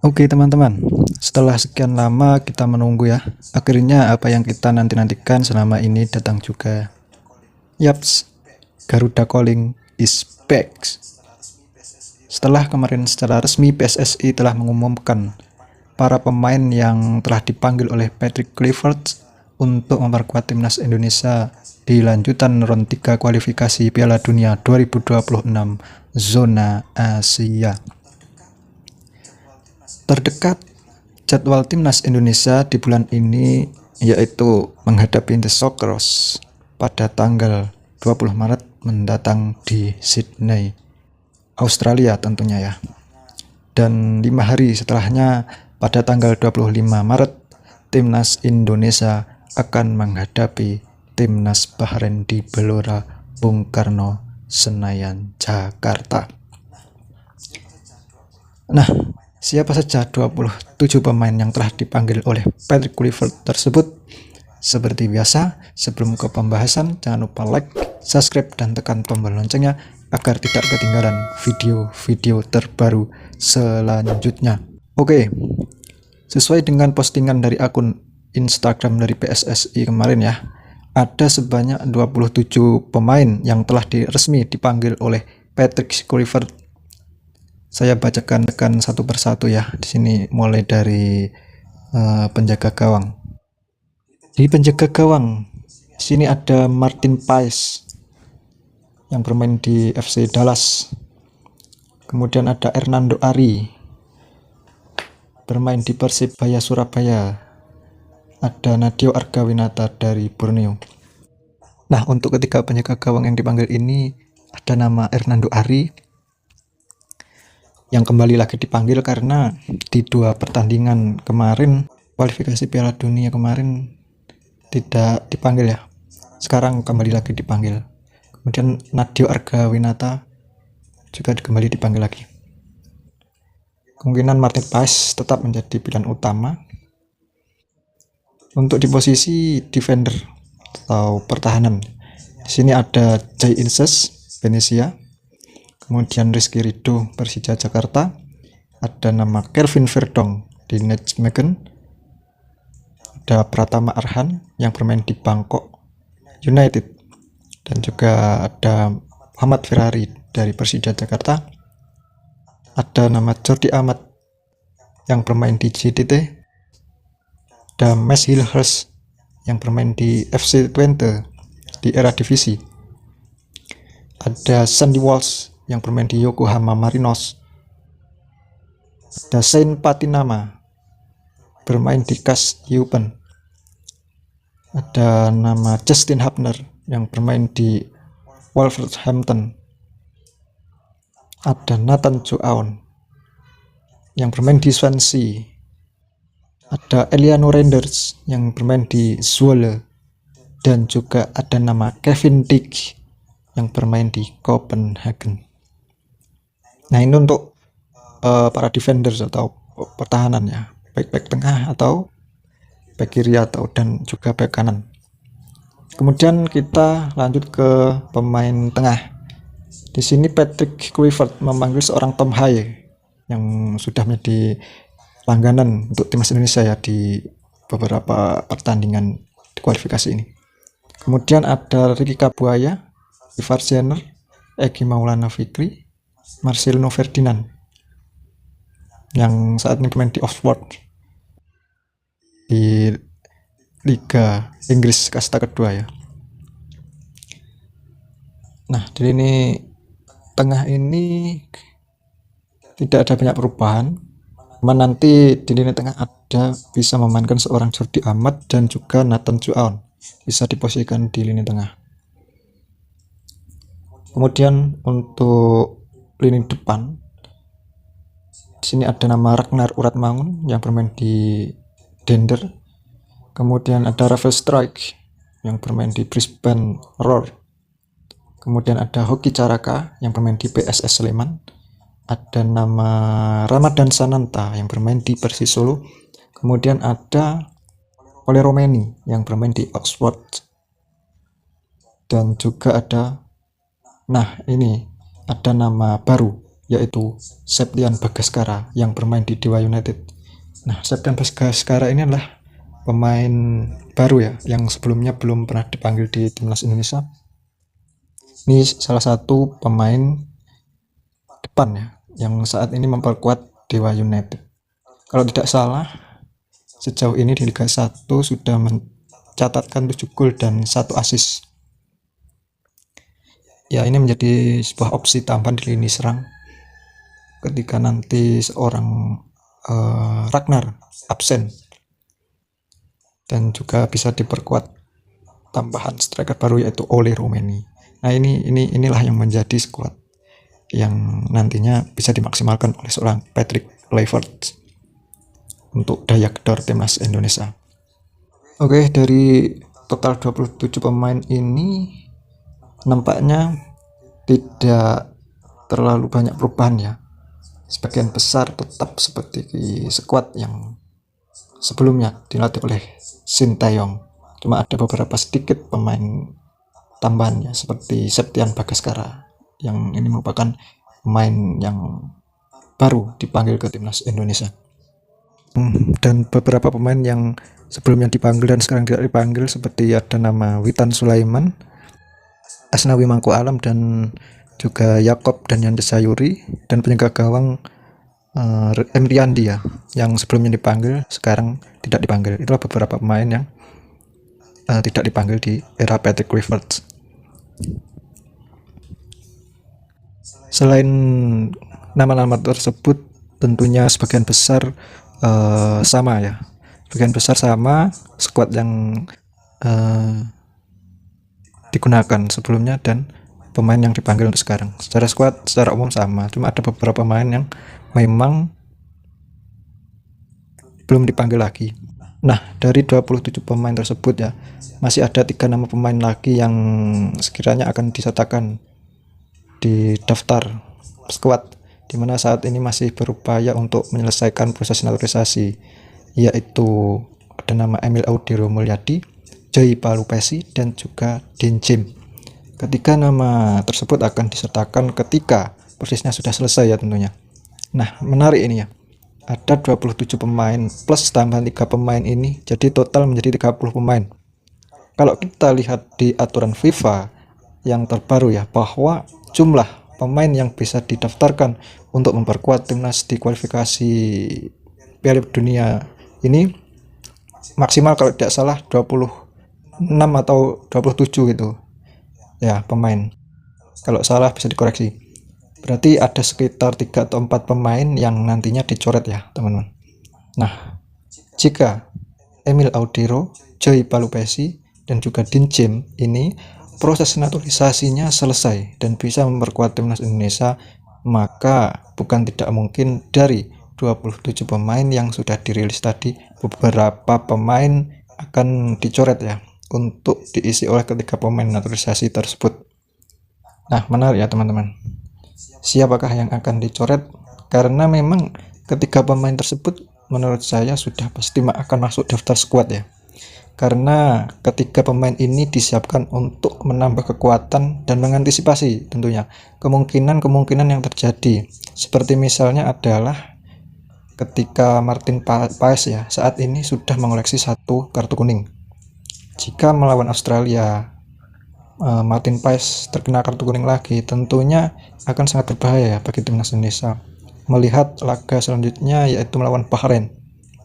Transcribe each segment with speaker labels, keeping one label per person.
Speaker 1: Oke teman-teman, setelah sekian lama kita menunggu ya, akhirnya apa yang kita nanti-nantikan selama ini datang juga. Yaps, Garuda Calling is back. Setelah kemarin secara resmi PSSI telah mengumumkan para pemain yang telah dipanggil oleh Patrick Kluivert untuk memperkuat timnas Indonesia di lanjutan round 3 kualifikasi Piala Dunia 2026 zona Asia. Terdekat jadwal timnas Indonesia di bulan ini yaitu menghadapi The Socceroos pada tanggal 20 Maret mendatang di Sydney, Australia tentunya ya. Dan 5 hari setelahnya pada tanggal 25 Maret timnas Indonesia akan menghadapi timnas Bahrain di Gelora Bung Karno, Senayan, Jakarta. Nah, siapa saja 27 pemain yang telah dipanggil oleh Patrick Kluivert tersebut? Seperti biasa, sebelum ke pembahasan, jangan lupa like, subscribe, dan tekan tombol loncengnya agar tidak ketinggalan video-video terbaru selanjutnya. Oke, sesuai dengan postingan dari akun Instagram dari PSSI kemarin ya, ada sebanyak 27 pemain yang telah resmi dipanggil oleh Patrick Kluivert. Saya bacakan satu persatu ya. Di sini mulai dari penjaga gawang. Di penjaga gawang, di sini ada Martin Paes yang bermain di FC Dallas. Kemudian ada Hernando Ari bermain di Persebaya Surabaya. Ada Nadeo Argawinata dari Borneo. Nah, untuk ketiga penjaga gawang yang dipanggil ini ada nama Hernando Ari yang kembali lagi dipanggil karena di 2 pertandingan kemarin kualifikasi Piala Dunia kemarin tidak dipanggil ya, sekarang kembali lagi dipanggil. Kemudian Nadeo Argawinata juga kembali dipanggil lagi. Kemungkinan Martin Paes tetap menjadi pilihan utama. Untuk di posisi defender atau pertahanan, di sini ada Jai Inses Venezia, kemudian Rizky Ridho Persija Jakarta, ada nama Kelvin Verdong di Nijmegen, ada Pratama Arhan yang bermain di Bangkok United, dan juga ada Muhammad Ferrari dari Persija Jakarta, ada nama Jordi Amat yang bermain di JDT, ada Mes Hilhers yang bermain di FC Twente di Eredivisie, ada Sandy Walsh yang bermain di Yokohama Marinos, ada Sain Patinama bermain di KAS Eupen, ada nama Justin Hubner yang bermain di Wolverhampton, ada Nathan Joaon yang bermain di Swansea, ada Eliano Reinders yang bermain di Zwolle, dan juga ada nama Kevin Dijk yang bermain di Copenhagen. Nah, ini untuk para defenders atau pertahanan ya, baik tengah atau back kiri atau dan juga back kanan. Kemudian kita lanjut ke pemain tengah. Di sini Patrick Kluivert memanggil seorang Tom Haye yang sudah menjadi langganan untuk timnas Indonesia ya di beberapa pertandingan di kualifikasi ini. Kemudian ada Ricky Kabuaya, Ivar Jenner, Egy Maulana Fikri, Marcelino Ferdinand yang saat ini bermain di Oxford di Liga Inggris kasta kedua ya. Nah, di ini tengah ini tidak ada banyak perubahan. Nanti di lini tengah ada bisa memainkan seorang Jordi Amat dan juga Nathan Joaon bisa diposisikan di lini tengah. Kemudian untuk lini depan, di sini ada nama Ragnar Uratmangun yang bermain di Dender. Kemudian ada Rafael Struijk yang bermain di Brisbane Roar. Kemudian ada Hoki Caraka yang bermain di PSS Sleman. Ada nama Ramadan Sananta yang bermain di Persis Solo. Kemudian ada Ole Romeni yang bermain di Oxford. Dan juga ada, nah ini ada nama baru yaitu Septian Bagaskara yang bermain di Dewa United. Nah, Septian Bagaskara ini adalah pemain baru ya, yang sebelumnya belum pernah dipanggil di timnas Indonesia. Ini salah satu pemain depan ya, yang saat ini memperkuat Dewa United. Kalau tidak salah, sejauh ini di Liga 1 sudah mencatatkan 7 gol dan 1 assist. Ya, ini menjadi sebuah opsi tambahan di lini serang ketika nanti seorang Ragnar absen, dan juga bisa diperkuat tambahan striker baru yaitu Ole Rumeni. Nah, inilah yang menjadi skuad yang nantinya bisa dimaksimalkan oleh seorang Patrick Kluivert untuk daya gedor timnas Indonesia. Oke, dari total 27 pemain ini nampaknya tidak terlalu banyak perubahan ya. Sebagian besar tetap seperti skuad yang sebelumnya dilatih oleh Sintayong. Cuma ada beberapa sedikit pemain tambahannya seperti Septian Bagaskara yang ini merupakan pemain yang baru dipanggil ke timnas Indonesia. Dan beberapa pemain yang sebelumnya dipanggil dan sekarang tidak dipanggil seperti ada nama Witan Sulaiman, Asnawi Mangku Alam, dan juga Yakob dan Yandes Sayuri, dan penjaga gawang Emriandi ya, yang sebelumnya dipanggil sekarang tidak dipanggil. Itulah beberapa pemain yang tidak dipanggil di era Patrick Kluivert. Selain nama-nama tersebut, tentunya sebagian besar sama ya, sebagian besar sama skuad yang digunakan sebelumnya dan pemain yang dipanggil untuk sekarang. Secara skuad secara umum sama, cuma ada beberapa pemain yang memang belum dipanggil lagi. Nah, dari 27 pemain tersebut ya, masih ada 3 nama pemain lagi yang sekiranya akan disertakan di daftar skuad, di mana saat ini masih berupaya untuk menyelesaikan proses naturalisasi, yaitu ada nama Emil Audiro Mulyadi, Joy Palupesi, dan juga Dean Jim. Ketiga nama tersebut akan disertakan ketika prosesnya sudah selesai ya tentunya. Nah, menarik ini ya, ada 27 pemain plus tambahan 3 pemain ini, jadi total menjadi 30 pemain. Kalau kita lihat di aturan FIFA yang terbaru ya, bahwa jumlah pemain yang bisa didaftarkan untuk memperkuat timnas di kualifikasi Piala Dunia ini maksimal kalau tidak salah 26 atau 27 gitu ya pemain. Kalau salah bisa dikoreksi. Berarti ada sekitar 3 atau 4 pemain yang nantinya dicoret ya teman-teman. Nah, jika Emil Audiro, Joy Palupesi, dan juga Dean Jim ini proses naturalisasinya selesai dan bisa memperkuat timnas Indonesia, maka bukan tidak mungkin dari 27 pemain yang sudah dirilis tadi, beberapa pemain akan dicoret ya untuk diisi oleh ketiga pemain naturalisasi tersebut. Nah, menarik ya teman-teman. Siapakah yang akan dicoret? Karena memang ketiga pemain tersebut menurut saya sudah pasti akan masuk daftar skuad ya. Karena ketiga pemain ini disiapkan untuk menambah kekuatan dan mengantisipasi tentunya kemungkinan yang terjadi. Seperti misalnya adalah ketika Martin Paes ya saat ini sudah mengoleksi 1 kartu kuning. Jika melawan Australia Martin Paes terkena kartu kuning lagi, tentunya akan sangat berbahaya bagi timnas Indonesia. Melihat laga selanjutnya yaitu melawan Bahrain,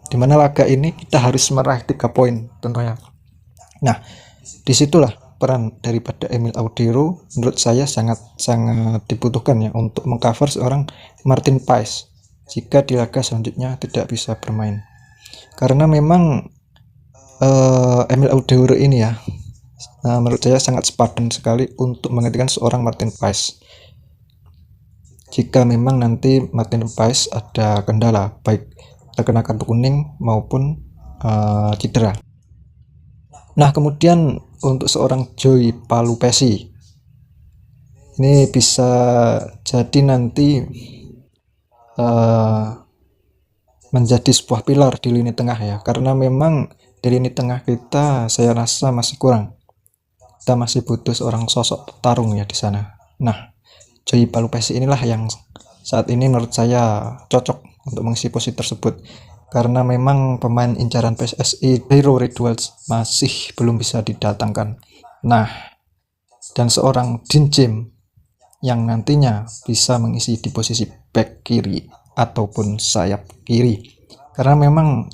Speaker 1: di mana laga ini kita harus meraih 3 poin tentunya. Nah, disitulah peran daripada Emil Audiro menurut saya sangat dibutuhkan ya untuk mengcover seorang Martin Paes jika di laga selanjutnya tidak bisa bermain. Karena memang Emil Audiro ini ya, menurut saya sangat sepadan sekali untuk menggantikan seorang Martin Paes jika memang nanti Martin Paes ada kendala baik terkena kartu kuning maupun cedera. Nah, kemudian untuk seorang Joy Palupesi ini bisa jadi nanti menjadi sebuah pilar di lini tengah ya, karena memang di lini tengah kita saya rasa masih kurang. Kita masih butuh seorang sosok petarung ya di sana. Nah, Joy Palupesi inilah yang saat ini menurut saya cocok untuk mengisi posisi tersebut, karena memang pemain incaran PSSI Jairo Redwells masih belum bisa didatangkan. Nah, dan seorang Dean James yang nantinya bisa mengisi di posisi back kiri ataupun sayap kiri, karena memang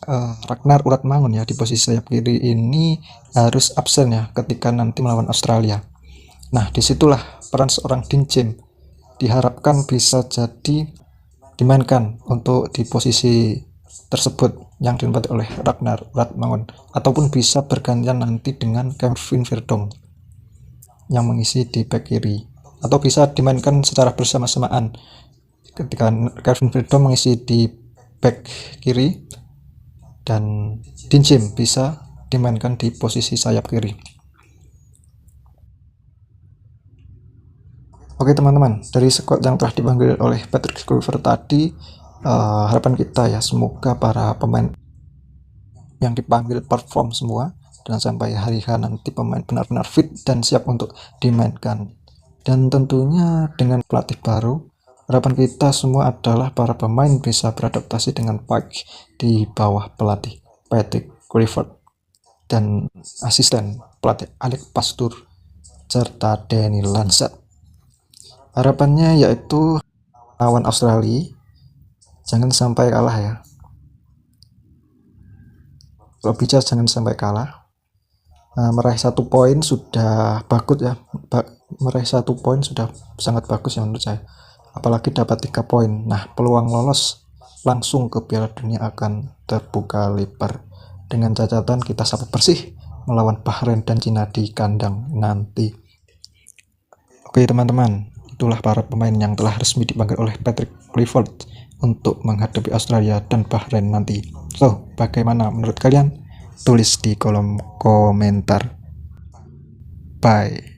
Speaker 1: Ragnar Uratmangun ya di posisi sayap kiri ini harus absen ya ketika nanti melawan Australia. Nah, disitulah peran seorang Dean James diharapkan bisa jadi dimainkan untuk di posisi tersebut yang ditempati oleh Ragnar Uratmangun, ataupun bisa bergantian nanti dengan Kevin Verdong yang mengisi di back kiri, atau bisa dimainkan secara bersama-samaan ketika Kevin Verdong mengisi di back kiri dan Dean James bisa dimainkan di posisi sayap kiri. Oke teman-teman, dari squad yang telah dipanggil oleh Patrick Kluivert tadi, harapan kita ya semoga para pemain yang dipanggil perform semua, dan sampai hari H nanti pemain benar-benar fit dan siap untuk dimainkan. Dan tentunya dengan pelatih baru, harapan kita semua adalah para pemain bisa beradaptasi dengan baik di bawah pelatih Patrick Kluivert dan asisten pelatih Alex Pastoor serta Danny Lansat. Harapannya yaitu lawan Australia jangan sampai kalah ya. Kalau bisa jangan sampai kalah. Meraih 1 poin sudah bagus ya. Meraih 1 poin sudah sangat bagus ya menurut saya. Apalagi dapat 3 poin. Nah, peluang lolos langsung ke Piala Dunia akan terbuka lebar. Dengan catatan kita sapu bersih melawan Bahrain dan Cina di kandang nanti. Oke teman-teman, itulah para pemain yang telah resmi dipanggil oleh Patrick Kluivert untuk menghadapi Australia dan Bahrain nanti. So, bagaimana menurut kalian? Tulis di kolom komentar. Bye.